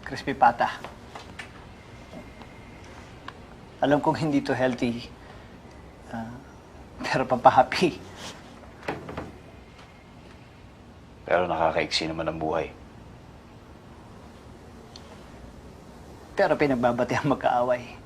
Crispy pata. Alam kong hindi to healthy, pero pampahappy. Pero nakakaiksi naman ang buhay. Pero pinagbabati ang magkaaway.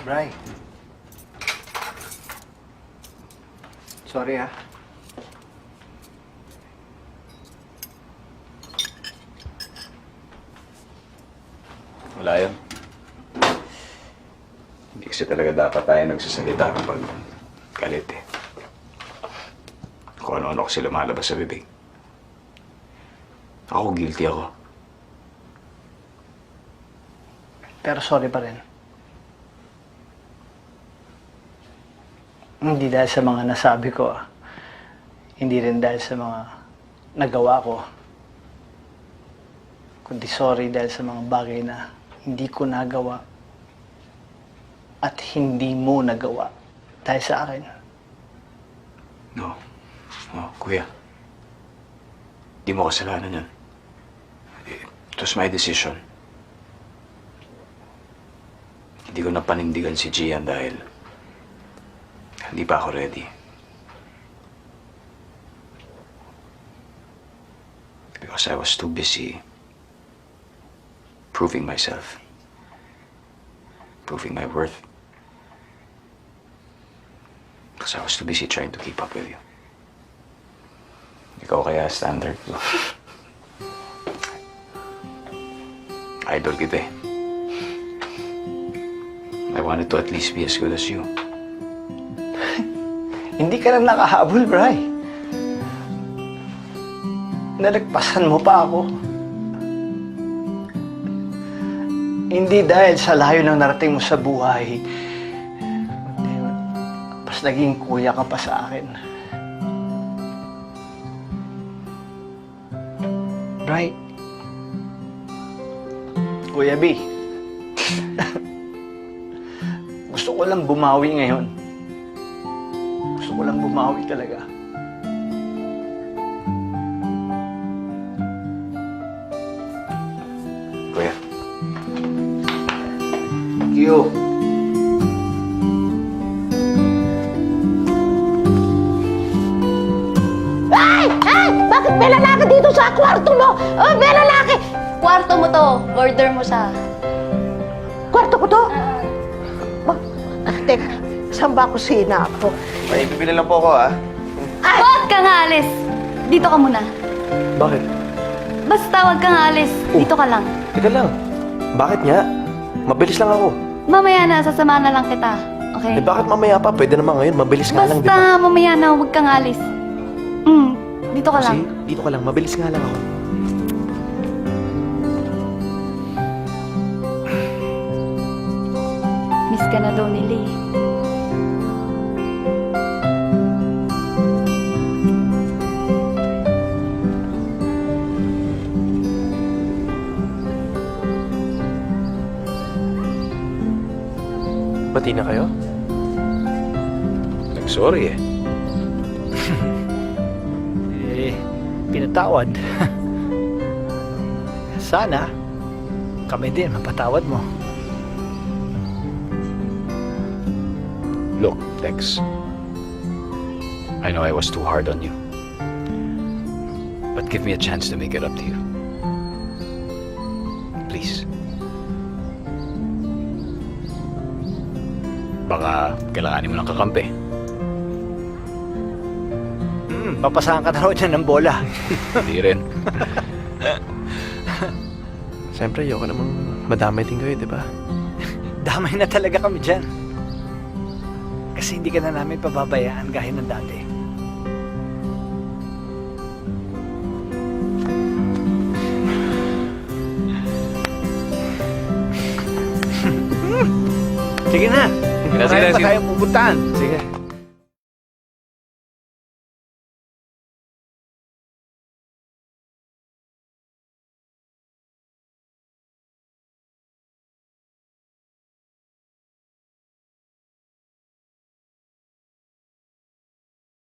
Bri. Sorry ha. Wala yun. Hindi kasi talaga dapat tayo nagsasalita kapag galit eh. Kung ano-ano kasi lumalabas sa bibig. Ako, guilty ako. Pero sorry pa rin. Hindi dahil sa mga nasabi ko. Hindi rin dahil sa mga nagawa ko. Kundi sorry dahil sa mga bagay na hindi ko nagawa at hindi mo nagawa dahil sa akin. No. No, kuya. Di mo kasalanan yan. It was my decision. Hindi ko napanindigan si Gian dahil hindi pa ako ready. Because I was too busy proving myself. Proving my worth. Because I was too busy trying to keep up with you. Ikaw kaya standard ko. Idol kita eh. I wanted to at least be as good as you. Hindi ka na nakahabol, Bri. Nalagpasan mo pa ako. Hindi dahil sa layo ng narating mo sa buhay. Mas naging kuya ka pa sa akin. Bri. Kuya B. Gusto ko lang bumawi ngayon. Gusto ko lang bumawi talaga. Kuya. Thank you. Ay! Ay! Bakit may lalaki dito sa kwarto mo? Oh, may lalaki! Kwarto mo to. Order mo siya. Kwarto ko to? Teka, saan ba kusina ako? May bibili lang po ako, ah. Huwag kang alis. Dito ka muna. Bakit? Basta huwag kang alis. Dito ka lang. Teka lang. Bakit nga? Mabilis lang ako. Mamaya na, sasamahan na lang kita. Okay? Eh bakit mamaya pa? Pwede naman ngayon. Mabilis nga lang, di ba? Basta mamaya na, huwag kang alis. Dito ka lang. Kasi dito ka lang. Mabilis nga lang ako. Miss ka na daw ni Lee. Bati na kayo? Nag-sorry eh. Pinatawad. Sana, kami din mapatawad mo. Look, Tex. I know I was too hard on you. But give me a chance to make it up to you. Please. Baka kailanganin mo ng kakampi. Papasahan ka na raw dyan ng bola. Hindi rin. Siyempre, ayoko namang madamay din kayo, di ba? Damay na talaga kami dyan. Kasi hindi ka na namin pababayaan gaya ng dati. Sige na. Sige, Marami pa sige. tayong pupuntahan. Sige.